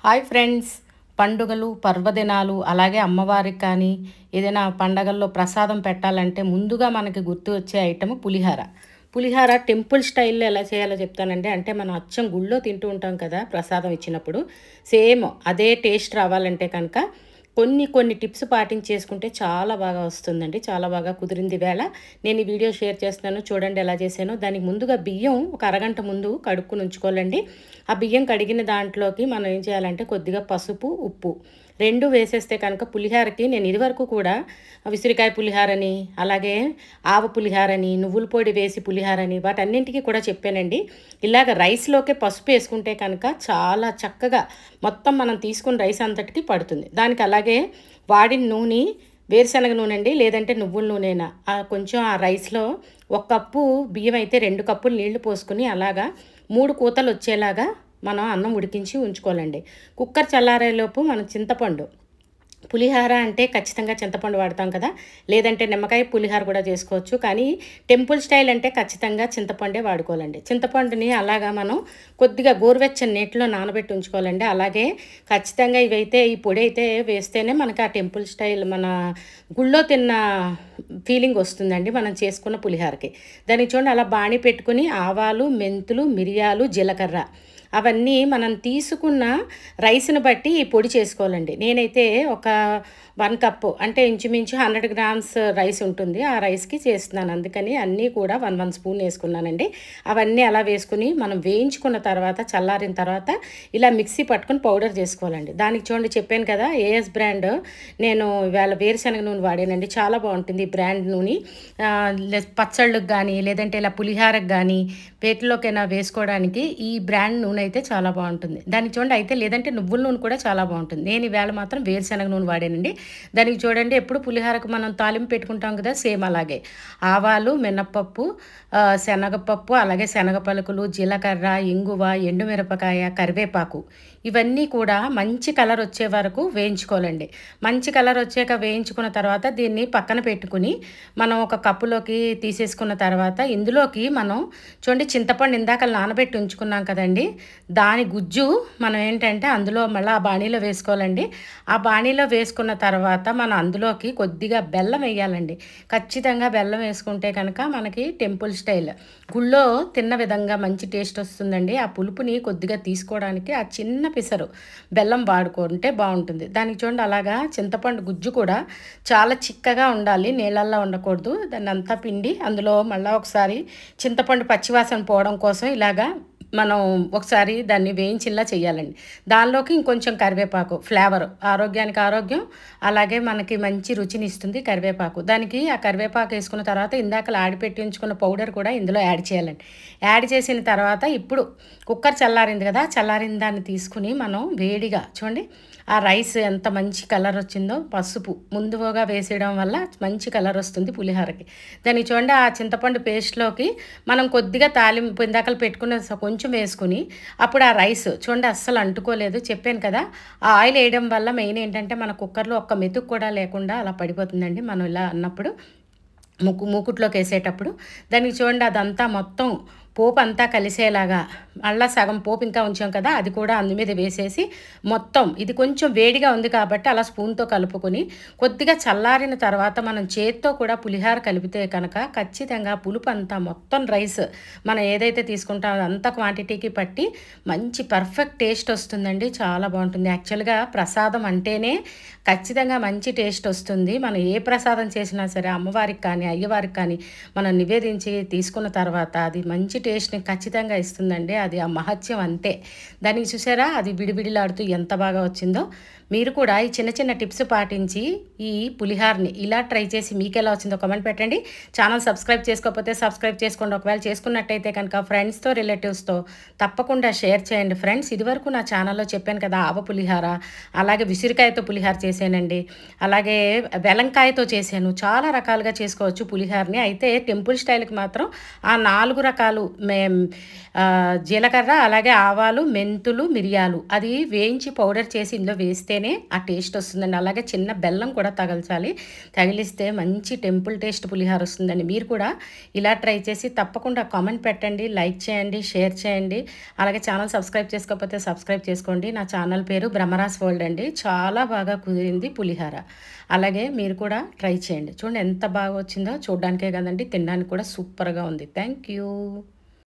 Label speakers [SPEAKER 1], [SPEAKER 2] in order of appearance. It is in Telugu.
[SPEAKER 1] హాయ్ ఫ్రెండ్స్, పండుగలు పర్వదినాలు అలాగే అమ్మవారికి కానీ ఏదైనా పండగల్లో ప్రసాదం పెట్టాలంటే ముందుగా మనకి గుర్తు వచ్చే ఐటమ్ పులిహార. పులిహార టెంపుల్ స్టైల్లో ఎలా చేయాలో చెప్తానండి. అంటే మనం అచ్చం గుళ్ళో తింటూ ఉంటాం కదా ప్రసాదం ఇచ్చినప్పుడు, సేమ్ అదే టేస్ట్ రావాలంటే కనుక కొన్ని టిప్స్ పాటించేసుకుంటే చాలా బాగా వస్తుందండి. చాలా బాగా కుదిరింది వేళ నేను ఈ వీడియో షేర్ చేస్తున్నాను, చూడండి ఎలా చేశానో. దానికి ముందుగా బియ్యం ఒక అరగంట ముందు కడుక్కుని ఉంచుకోవాలండి. ఆ బియ్యం కడిగిన దాంట్లోకి మనం ఏం చేయాలంటే కొద్దిగా పసుపు, ఉప్పు రెండు వేసేస్తే కనుక పులిహారకి నేను ఇదివరకు కూడా విసిరికాయ పులిహారని, అలాగే ఆవ పులిహారని, నువ్వుల పొడి వేసి పులిహారని వాటన్నింటికి కూడా చెప్పానండి. ఇలాగ రైస్లోకే పసుపు వేసుకుంటే కనుక చాలా చక్కగా మొత్తం మనం తీసుకున్న రైస్ అంతటికి పడుతుంది. దానికి అలాగే వాడిన నూనె వేరుశనగ నూనె అండి, లేదంటే నువ్వుల నూనెనా కొంచెం ఆ రైస్లో ఒక కప్పు బియ్యం అయితే 2 కప్పులు నీళ్లు పోసుకుని అలాగా 3 కూతలు వచ్చేలాగా మనం అన్నం ఉడికించి ఉంచుకోవాలండి. కుక్కర్ చల్లారేలోపు మనం చింతపండు, పులిహార అంటే ఖచ్చితంగా చింతపండు వాడతాం కదా, లేదంటే నిమ్మకాయ పులిహార కూడా చేసుకోవచ్చు. కానీ టెంపుల్ స్టైల్ అంటే ఖచ్చితంగా చింతపండే వాడుకోవాలండి. చింతపండుని అలాగా మనం కొద్దిగా గోరువెచ్చని నీటిలో నానబెట్టి ఉంచుకోవాలండి. అలాగే ఖచ్చితంగా ఇవైతే ఈ పొడి అయితే వేస్తేనే మనకి ఆ టెంపుల్ స్టైల్ మన గుళ్ళో తిన్న ఫీలింగ్ వస్తుందండి మనం చేసుకున్న పులిహారకి. దానికి చూడండి అలా బాణీ పెట్టుకుని ఆవాలు, మెంతులు, మిరియాలు, జీలకర్ర అవన్నీ మనం తీసుకున్న రైస్ని బట్టి ఈ పొడి చేసుకోవాలండి. నేనైతే ఒక 1 కప్పు అంటే ఇంచుమించు 100 గ్రామ్స్ రైస్ ఉంటుంది, ఆ రైస్కి చేస్తున్నాను. అందుకని అన్నీ కూడా 1 స్పూన్ వేసుకున్నానండి. అవన్నీ అలా వేసుకుని మనం వేయించుకున్న తర్వాత చల్లారిన తర్వాత ఇలా మిక్సీ పట్టుకుని పౌడర్ చేసుకోవాలండి. దానికి చూడండి చెప్పాను కదా ఏఎస్ బ్రాండ్ నేను ఇవాళ వేరుశనగ నూనె వాడానండి. చాలా బాగుంటుంది ఈ బ్రాండ్ నూనె. పచ్చళ్ళకు కానీ లేదంటే ఇలా పులిహారకు కానీ పేటలోకైనా వేసుకోవడానికి ఈ బ్రాండ్ నూనె అయితే చాలా బాగుంటుంది. దానికి చూడండి అయితే లేదంటే నువ్వుల నూనె కూడా చాలా బాగుంటుంది. నేను ఈవేళ మాత్రం వేరుశనగ నూనె వాడానండి. దానికి చూడండి ఎప్పుడు పులిహారకు మనం తాలింపు పెట్టుకుంటాం కదా, సేమ్ అలాగే ఆవాలు, మినప్పప్పు, శనగపప్పు, అలాగే శనగ పలుకులు, జీలకర్ర, ఇంగువ, ఎండుమిరపకాయ, కరివేపాకు ఇవన్నీ కూడా మంచి కలర్ వచ్చే వరకు వేయించుకోవాలండి. మంచి కలర్ వచ్చాక వేయించుకున్న తర్వాత దీన్ని పక్కన పెట్టుకుని మనం ఒక కప్పులోకి తీసేసుకున్న తర్వాత ఇందులోకి మనం చూడండి చింతపండు ఇందాక నానబెట్టి ఉంచుకున్నాం కదండి, దాని గుజ్జు మనం ఏంటంటే అందులో మళ్ళీ ఆ బాణీలో వేసుకోవాలండి. ఆ బాణీలో వేసుకున్న తర్వాత మనం అందులోకి కొద్దిగా బెల్లం వేయాలండి. ఖచ్చితంగా బెల్లం వేసుకుంటే కనుక మనకి టెంపుల్ స్టైల్ గుళ్ళో తిన్న విధంగా మంచి టేస్ట్ వస్తుందండి. ఆ పులుపుని కొద్దిగా తీసుకోవడానికి ఆ చిన్న పిసరు బెల్లం వాడుకుంటే బాగుంటుంది. దానికి చూడండి అలాగా చింతపండు గుజ్జు కూడా చాలా చిక్కగా ఉండాలి, నీళ్ళల్లో ఉండకూడదు. దాన్ని అంతా పిండి అందులో మళ్ళీ ఒకసారి చింతపండు పచ్చివాసన పోవడం కోసం ఇలాగా మనం ఒకసారి దాన్ని వేయించిలా చేయాలండి. దానిలోకి ఇంకొంచెం కరివేపాకు, ఫ్లేవర్ ఆరోగ్యానికి ఆరోగ్యం, అలాగే మనకి మంచి రుచిని ఇస్తుంది కరివేపాకు. దానికి ఆ కరివేపాకు వేసుకున్న తర్వాత ఇందాక ఆడిపెట్టి ఉంచుకున్న పౌడర్ కూడా ఇందులో యాడ్ చేయాలండి. యాడ్ చేసిన తర్వాత ఇప్పుడు కుక్కర్ చల్లారింది కదా, చల్లారిన దాన్ని తీసుకుని మనం వేడిగా చూడండి ఆ రైస్ ఎంత మంచి కలర్ వచ్చిందో, పసుపు ముందుగా వేసేయడం వల్ల మంచి కలర్ వస్తుంది పులిహోరకి. దానికి చూడండి ఆ చింతపండు పేస్ట్లోకి మనం కొద్దిగా తాలింపు ఇందాకలు పెట్టుకున్న కొంచెం వేసుకుని అప్పుడు ఆ రైస్ చూడండి అస్సలు అంటుకోలేదు. చెప్పాను కదా ఆ ఆయిల్ వేయడం వల్ల మెయిన్ ఏంటంటే మన కుక్కర్లో ఒక్క మెతుకు కూడా లేకుండా అలా పడిపోతుందండి మనం ఇలా అన్నప్పుడు మూకుట్లోకి వేసేటప్పుడు. దానికి చూడండి అదంతా మొత్తం పోపు అంతా కలిసేలాగా మళ్ళీ సగం పోపు ఇంకా ఉంచాం కదా అది కూడా అందు మీద వేసేసి మొత్తం ఇది కొంచెం వేడిగా ఉంది కాబట్టి అలా స్పూన్తో కలుపుకొని కొద్దిగా చల్లారిన తర్వాత మనం చేత్తో కూడా పులిహార కలిపితే కనుక ఖచ్చితంగా పులుపు అంతా మొత్తం రైస్ మనం ఏదైతే తీసుకుంటామో అంత క్వాంటిటీకి పట్టి మంచి పర్ఫెక్ట్ టేస్ట్ వస్తుందండి. చాలా బాగుంటుంది. యాక్చువల్గా ప్రసాదం అంటేనే ఖచ్చితంగా మంచి టేస్ట్ వస్తుంది. మనం ఏ ప్రసాదం చేసినా సరే అమ్మవారికి కానీ అయ్యవారికి కానీ మనం నివేదించి తీసుకున్న తర్వాత అది మంచి టేస్ట్ని ఖచ్చితంగా ఇస్తుందండి. అది ఆ మహత్యం అంతే. దానికి చూసారా అది బిడిబిడిలాడుతూ ఎంత బాగా వచ్చిందో. మీరు కూడా ఈ చిన్న చిన్న టిప్స్ పాటించి ఈ పులిహార్ని ఇలా ట్రై చేసి మీకు ఎలా వచ్చిందో కామెంట్ పెట్టండి. ఛానల్ సబ్స్క్రైబ్ చేసుకోకపోతే సబ్స్క్రైబ్ చేసుకోండి. ఒకవేళ చేసుకున్నట్టయితే కనుక ఫ్రెండ్స్తో రిలేటివ్స్తో తప్పకుండా షేర్ చేయండి. ఫ్రెండ్స్ ఇదివరకు నా ఛానల్లో చెప్పాను కదా ఆవ పులిహార, అలాగే విసిరికాయతో పులిహార చేశానండి, అలాగే వెలంకాయతో చేశాను. చాలా రకాలుగా చేసుకోవచ్చు పులిహారని. అయితే టెంపుల్ స్టైల్కి మాత్రం ఆ 4 రకాలు జీలకర్ర, అలాగే ఆవాలు, మెంతులు, మిరియాలు అది వేయించి పౌడర్ చేసి ఇందులో వేస్తేనే ఆ టేస్ట్ వస్తుందండి. అలాగే చిన్న బెల్లం కూడా తగల్చాలి. తగిలిస్తే మంచి టెంపుల్ టేస్ట్ పులిహోర వస్తుందండి. మీరు కూడా ఇలా ట్రై చేసి తప్పకుండా కామెంట్ పెట్టండి, లైక్ చేయండి, షేర్ చేయండి. అలాగే ఛానల్ సబ్స్క్రైబ్ చేసుకోకపోతే సబ్స్క్రైబ్ చేసుకోండి. నా ఛానల్ పేరు బ్రహ్మరాస్ వరల్డ్ అండి. చాలా బాగా కుదిరింది పులిహోర. అలాగే మీరు కూడా ట్రై చేయండి. చూడండి ఎంత బాగా వచ్చిందో, చూడడానికే కదండి, తినడానికి కూడా సూపర్గా ఉంది. Thank you.